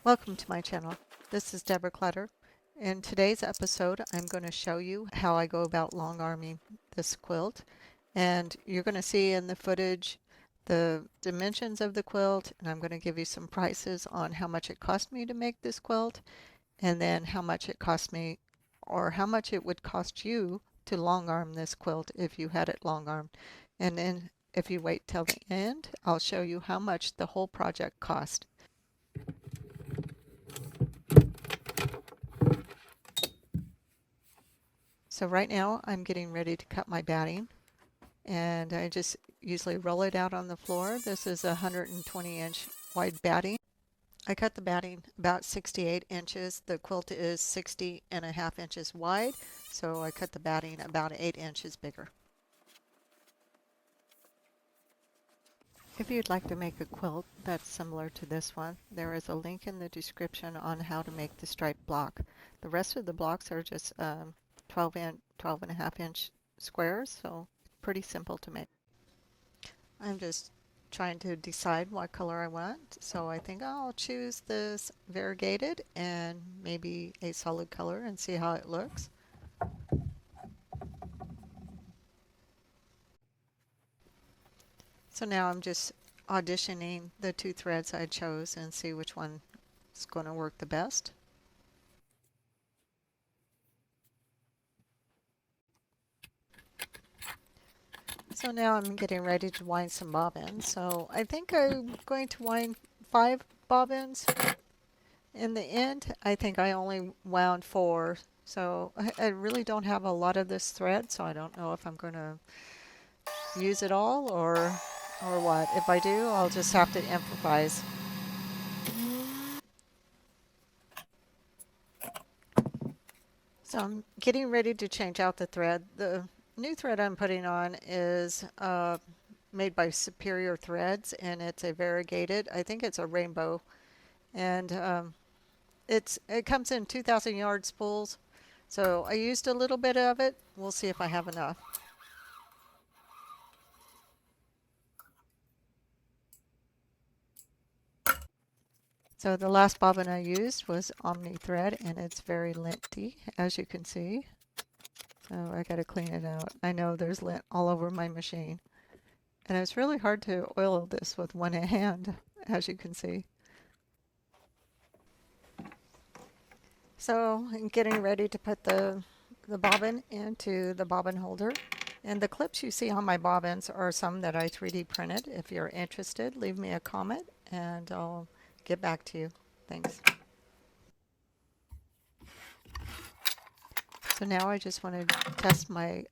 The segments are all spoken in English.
Welcome to my channel. This is Deborah Clutter. In today's episode, I'm going to show you how I go about long arming this quilt. And you're going to see in the footage the dimensions of the quilt, and I'm going to give you some prices on how much it cost me to make this quilt, and then how much it cost me or how much it would cost you to long arm this quilt if you had it long armed. And then if you wait till the end, I'll show you how much the whole project cost. So right now I'm getting ready to cut my batting, and I just usually roll it out on the floor. This is a 120-inch wide batting. I cut the batting about 68 inches. The quilt is 60.5 inches wide, so I cut the batting about 8 inches bigger. If you'd like to make a quilt that's similar to this one, there is a link in the description on how to make the striped block. The rest of the blocks are just 12.5 inch squares, so pretty simple to make. I'm just trying to decide what color I want, so I think I'll choose this variegated and maybe a solid color and see how it looks. So now I'm just auditioning the two threads I chose and see which one is going to work the best. So now I'm getting ready to wind some bobbins. So I think I'm going to wind 5 bobbins. In the end, I think I only wound 4. So I really don't have a lot of this thread, so I don't know if I'm going to use it all or what. If I do, I'll just have to improvise. So I'm getting ready to change out the thread. The new thread I'm putting on is made by Superior Threads, and it's a variegated. I think it's a rainbow, and it comes in 2,000 yard spools. So I used a little bit of it. We'll see if I have enough. So the last bobbin I used was Omni thread, and it's very linty, as you can see. So I got to clean it out. I know there's lint all over my machine. And it's really hard to oil this with one hand, as you can see. So I'm getting ready to put the bobbin into the bobbin holder. And the clips you see on my bobbins are some that I 3D printed. If you're interested, leave me a comment and I'll get back to you. Thanks. So now I just want to test my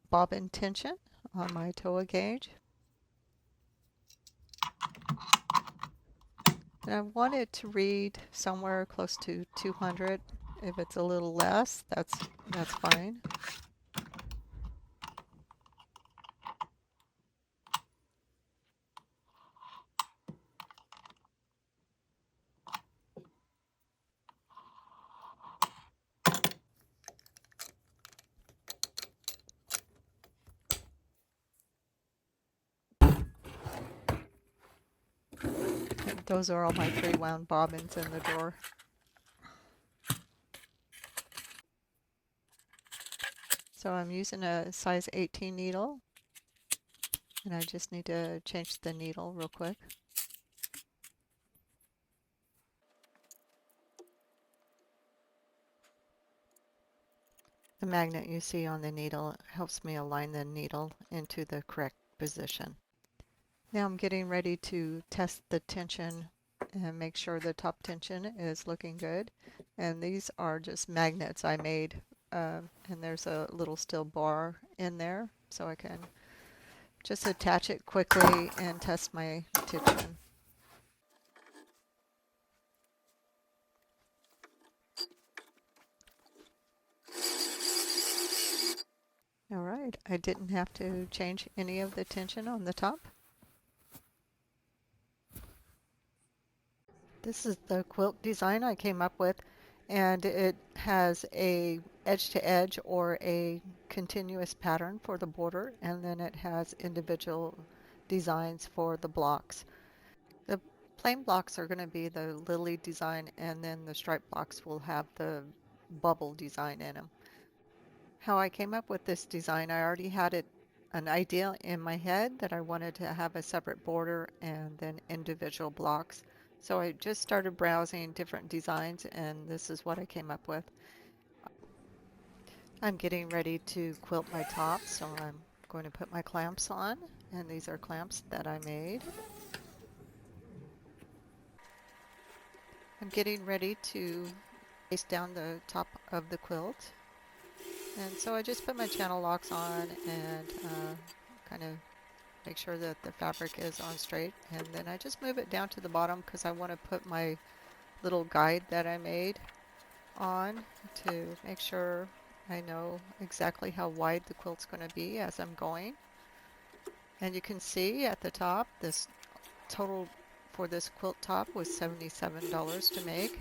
bobbin tension on my TOA gauge. And I want it to read somewhere close to 200. If it's a little less, that's fine. Those are all my 3-wound bobbins in the drawer. So I'm using a size 18 needle, and I just need to change the needle real quick. The magnet you see on the needle helps me align the needle into the correct position. Now I'm getting ready to test the tension and make sure the top tension is looking good. And these are just magnets I made, and there's a little steel bar in there, so I can just attach it quickly and test my tension. All right, I didn't have to change any of the tension on the top. This is the quilt design I came up with, and it has a edge to edge or a continuous pattern for the border, and then it has individual designs for the blocks. The plain blocks are going to be the lily design, and then the stripe blocks will have the bubble design in them. How I came up with this design, I already had an idea in my head that I wanted to have a separate border and then individual blocks. So I just started browsing different designs, and this is what I came up with. I'm getting ready to quilt my top, so I'm going to put my clamps on, and these are clamps that I made. I'm getting ready to place down the top of the quilt, and so I just put my channel locks on and kind of make sure that the fabric is on straight, and then I just move it down to the bottom because I want to put my little guide that I made on to make sure I know exactly how wide the quilt's going to be as I'm going. And you can see at the top, this total for this quilt top was $77 to make.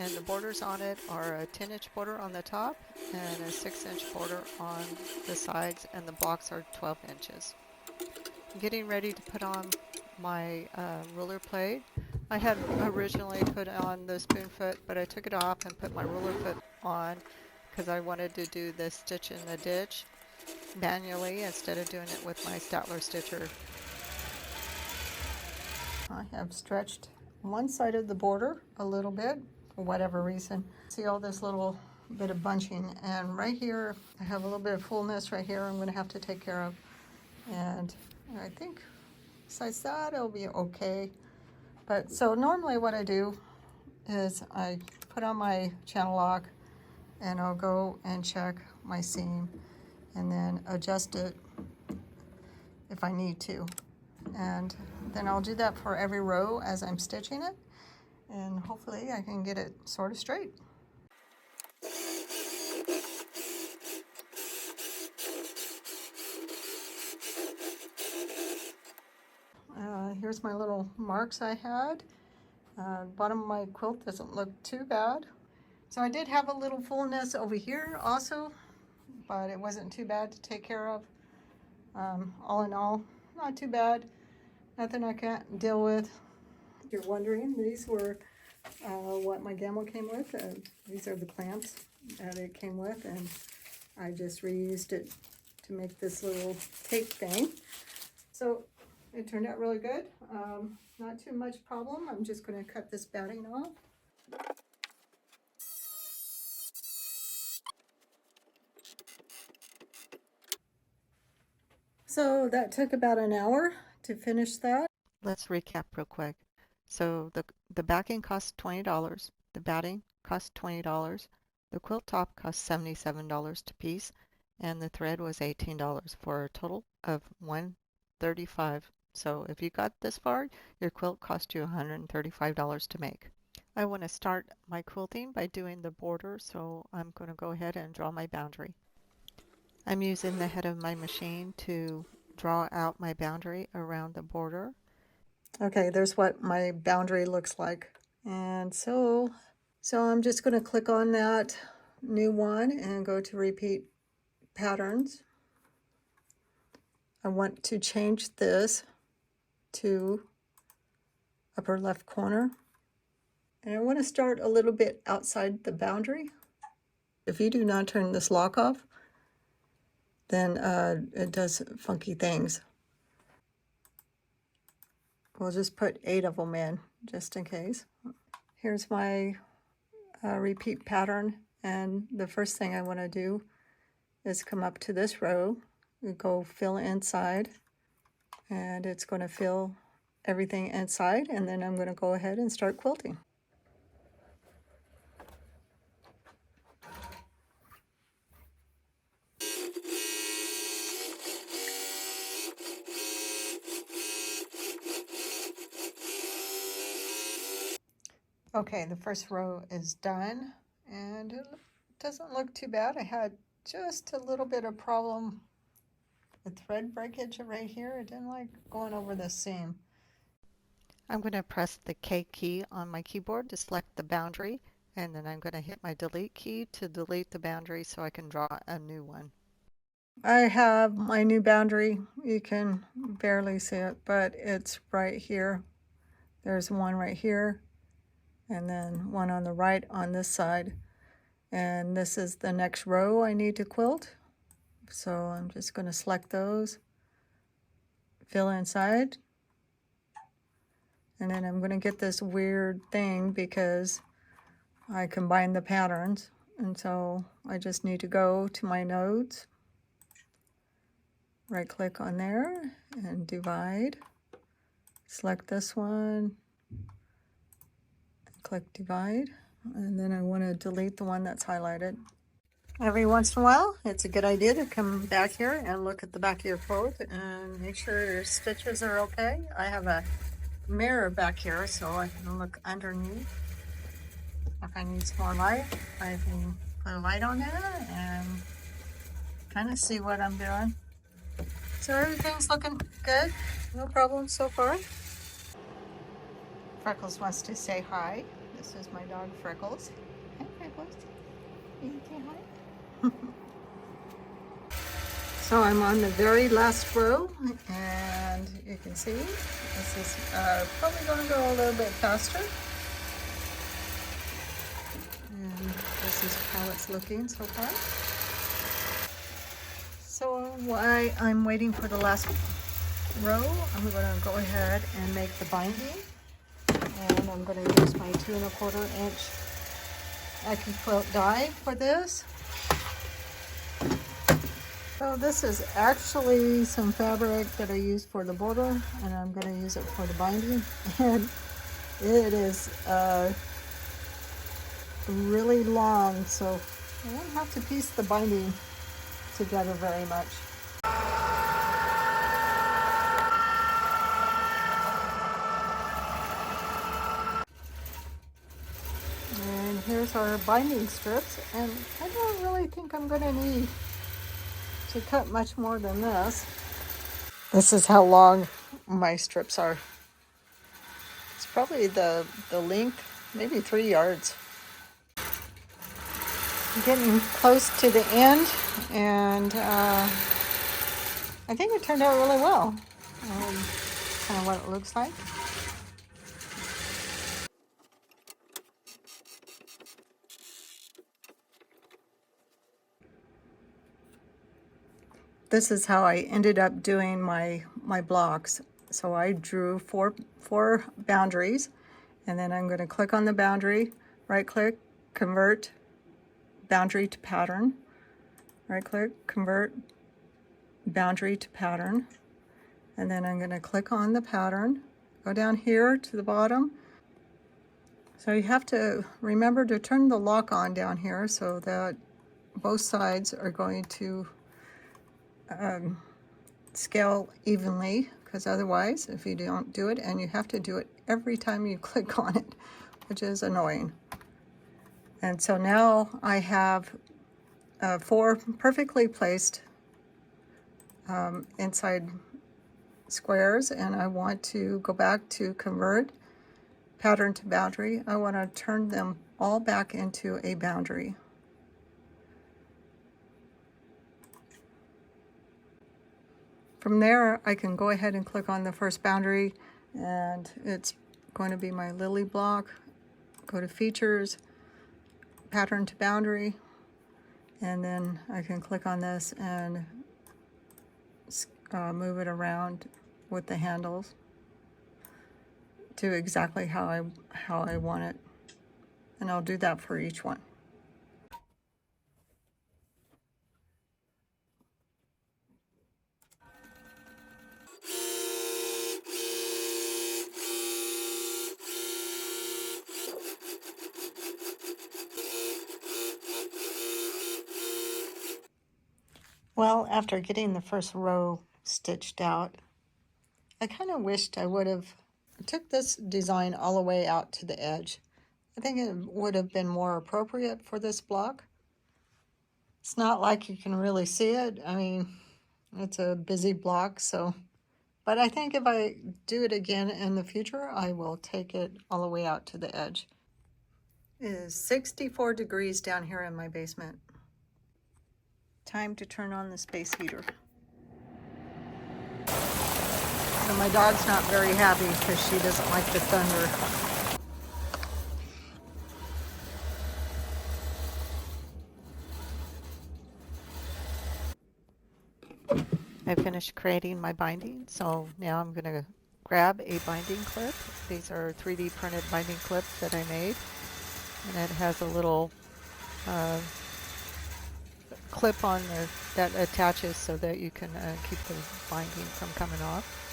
And the borders on it are a 10-inch border on the top and a 6-inch border on the sides, and the blocks are 12 inches. I'm getting ready to put on my ruler plate. I had originally put on the spoon foot, but I took it off and put my ruler foot on because I wanted to do the stitch in the ditch manually instead of doing it with my Statler stitcher. I have stretched one side of the border a little bit for whatever reason. See all this little bit of bunching, and right here I have a little bit of fullness right here I'm going to have to take care of, and I think besides that it'll be okay. But so normally what I do is I put on my channel lock and I'll go and check my seam and then adjust it if I need to. And then I'll do that for every row as I'm stitching it, and hopefully I can get it sort of straight. Here's my little marks I had. Bottom of my quilt doesn't look too bad. So I did have a little fullness over here also, but it wasn't too bad to take care of. All in all, not too bad. Nothing I can't deal with. If you're wondering, these were what my Gammill came with. These are the clamps that it came with, and I just reused it to make this little tape thing. So it turned out really good. Not too much problem. I'm just going to cut this batting off. So that took about an hour to finish that. Let's recap real quick. So the backing cost $20, the batting cost $20, the quilt top cost $77 to piece, and the thread was $18 for a total of $135. So if you got this far, your quilt cost you $135 to make. I want to start my quilting by doing the border, so I'm going to go ahead and draw my boundary. I'm using the head of my machine to draw out my boundary around the border. Okay, there's what my boundary looks like. And so I'm just going to click on that new one and go to repeat patterns. I want to change this to upper left corner. And I want to start a little bit outside the boundary. If you do not turn this lock off, then it does funky things. We'll just put 8 of them in, just in case. Here's my repeat pattern, and the first thing I want to do is come up to this row, go fill inside, and it's going to fill everything inside, and then I'm going to go ahead and start quilting. Okay, the first row is done, and it doesn't look too bad. I had just a little bit of problem with thread breakage right here. It didn't like going over the seam. I'm going to press the K key on my keyboard to select the boundary, and then I'm going to hit my delete key to delete the boundary so I can draw a new one. I have my new boundary. You can barely see it, but it's right here. There's one right here, and then one on the right on this side. And this is the next row I need to quilt. So I'm just going to select those, fill inside, and then I'm going to get this weird thing because I combined the patterns. And so I just need to go to my nodes, right click on there and divide, select this one, click divide, and then I want to delete the one that's highlighted. Every once in a while, it's a good idea to come back here and look at the back of your quilt and make sure your stitches are okay. I have a mirror back here so I can look underneath. If I need some more light, I can put a light on there and kind of see what I'm doing. So everything's looking good, no problems so far. Freckles wants to say hi. This is my dog Freckles. Hi Freckles, you can say hi. So I'm on the very last row, and you can see this is probably going to go a little bit faster. And this is how it's looking so far. So while I'm waiting for the last row, I'm going to go ahead and make the binding. And I'm going to use my 2 1/4 inch Quilt die for this. So this is actually some fabric that I used for the border, and I'm going to use it for the binding. And it is really long, so I won't have to piece the binding together very much. And here's our binding strips, and I don't really think I'm going to need to cut much more than this. This is how long my strips are. It's probably the length, maybe 3 yards. I'm getting close to the end, and I think it turned out really well. Kind of what it looks like. This is how I ended up doing my blocks. So I drew four boundaries, and then I'm going to click on the boundary, right click, convert boundary to pattern, right click, convert boundary to pattern, and then I'm going to click on the pattern, go down here to the bottom. So you have to remember to turn the lock on down here so that both sides are going to scale evenly, because otherwise, if you don't do it, and you have to do it every time you click on it, which is annoying. And so now I have 4 perfectly placed inside squares, and I want to go back to convert pattern to boundary. I want to turn them all back into a boundary. From there, I can go ahead and click on the first boundary, and it's going to be my lily block. Go to features, pattern to boundary, and then I can click on this and move it around with the handles to exactly how I want it. And I'll do that for each one. Well, after getting the first row stitched out, I kind of wished I would have took this design all the way out to the edge. I think it would have been more appropriate for this block. It's not like you can really see it. I mean, it's a busy block, so. But I think if I do it again in the future, I will take it all the way out to the edge. It is 64 degrees down here in my basement. Time to turn on the space heater. And my dog's not very happy because she doesn't like the thunder. I finished creating my binding, so now I'm going to grab a binding clip. These are 3D printed binding clips that I made, and it has a little uh, clip on that attaches so that you can keep the binding from coming off.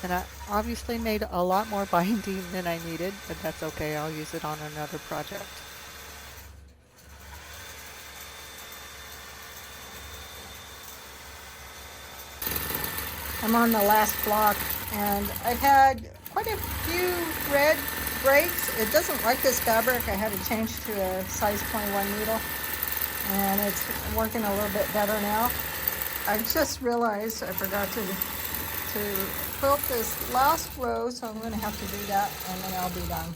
And I obviously made a lot more binding than I needed, but that's okay. I'll use it on another project. I'm on the last block, and I've had quite a few thread breaks. It doesn't like this fabric. I had to change to a size 21 needle, and it's working a little bit better now. I just realized I forgot to quilt this last row, so I'm going to have to do that, and then I'll be done.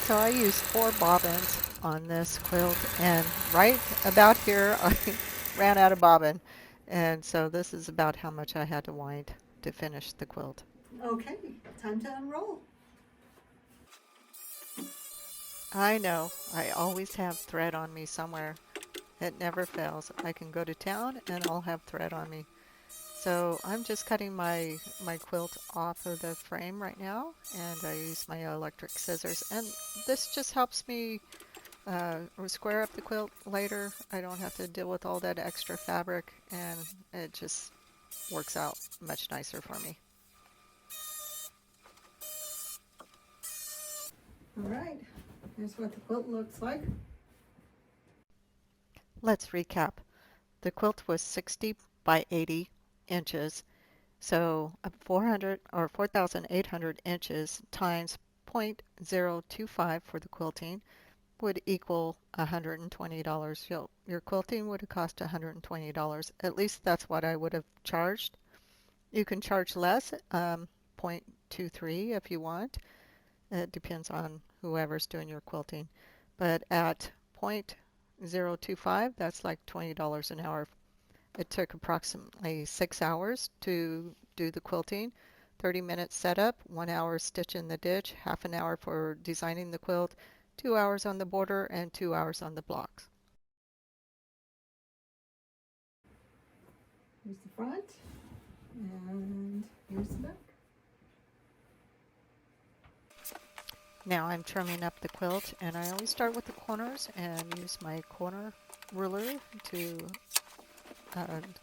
So I used 4 bobbins on this quilt, and right about here I ran out of bobbin. And so this is about how much I had to wind to finish the quilt. Okay, time to unroll. I know, I always have thread on me somewhere. It never fails. I can go to town and I'll have thread on me. So I'm just cutting my quilt off of the frame right now, and I use my electric scissors. And this just helps me square up the quilt later. I don't have to deal with all that extra fabric, and it just works out much nicer for me. All right, here's what the quilt looks like. Let's recap. The quilt was 60 by 80 inches, so 400 or 4,800 inches times 0.025 for the quilting would equal $120. Your quilting would have cost $120. At least that's what I would have charged. You can charge less, 0.23 if you want. It depends on whoever's doing your quilting. But at 0.025, that's like $20 an hour. It took approximately 6 hours to do the quilting. 30 minutes setup, 1 hour stitch in the ditch, half an hour for designing the quilt, 2 hours on the border, and 2 hours on the blocks. Here's the front, and here's the back. Now I'm trimming up the quilt, and I always start with the corners and use my corner ruler to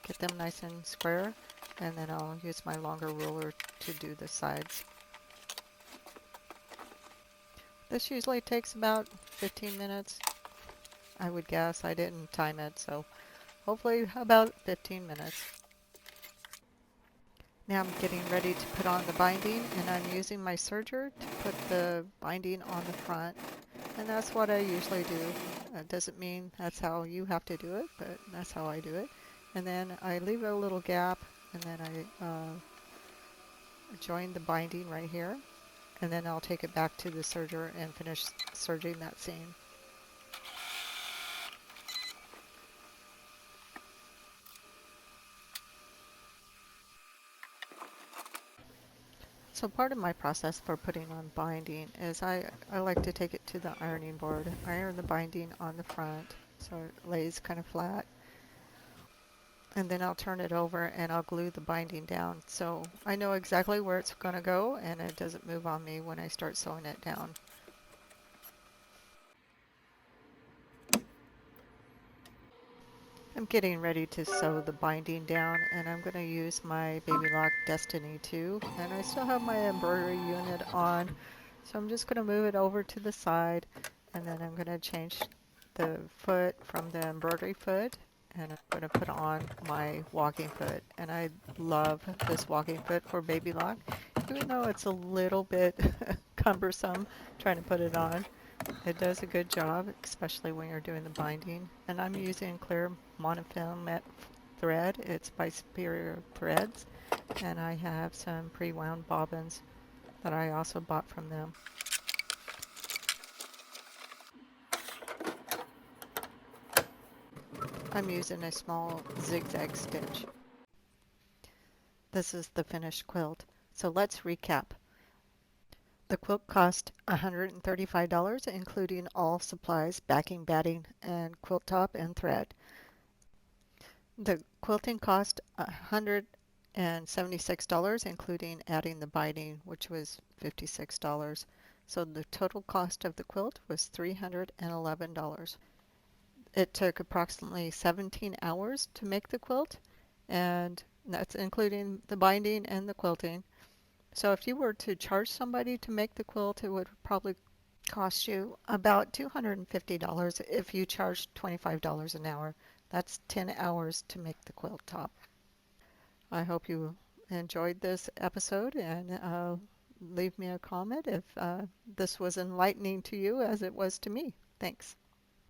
get them nice and square, and then I'll use my longer ruler to do the sides. This usually takes about 15 minutes, I would guess. I didn't time it, so hopefully about 15 minutes. Now I'm getting ready to put on the binding, and I'm using my serger to put the binding on the front. And that's what I usually do. It doesn't mean that's how you have to do it, but that's how I do it. And then I leave a little gap, and then I join the binding right here. And then I'll take it back to the serger and finish serging that seam. So part of my process for putting on binding is I like to take it to the ironing board. Iron the binding on the front so it lays kind of flat. And then I'll turn it over and I'll glue the binding down. So I know exactly where it's going to go, and it doesn't move on me when I start sewing it down. I'm getting ready to sew the binding down, and I'm going to use my Baby Lock Destiny 2, and I still have my embroidery unit on, so I'm just going to move it over to the side, and then I'm going to change the foot from the embroidery foot, and I'm going to put on my walking foot. And I love this walking foot for Baby Lock, even though it's a little bit cumbersome trying to put it on. It does a good job, especially when you're doing the binding. And I'm using clear monofilament thread. It's by Superior Threads. And I have some pre-wound bobbins that I also bought from them. I'm using a small zigzag stitch. This is the finished quilt. So let's recap. The quilt cost $135, including all supplies, backing, batting, and quilt top and thread. The quilting cost $176, including adding the binding, which was $56. So the total cost of the quilt was $311. It took approximately 17 hours to make the quilt, and that's including the binding and the quilting. So if you were to charge somebody to make the quilt, it would probably cost you about $250 if you charged $25 an hour. That's 10 hours to make the quilt top. I hope you enjoyed this episode, and leave me a comment if this was enlightening to you as it was to me. Thanks.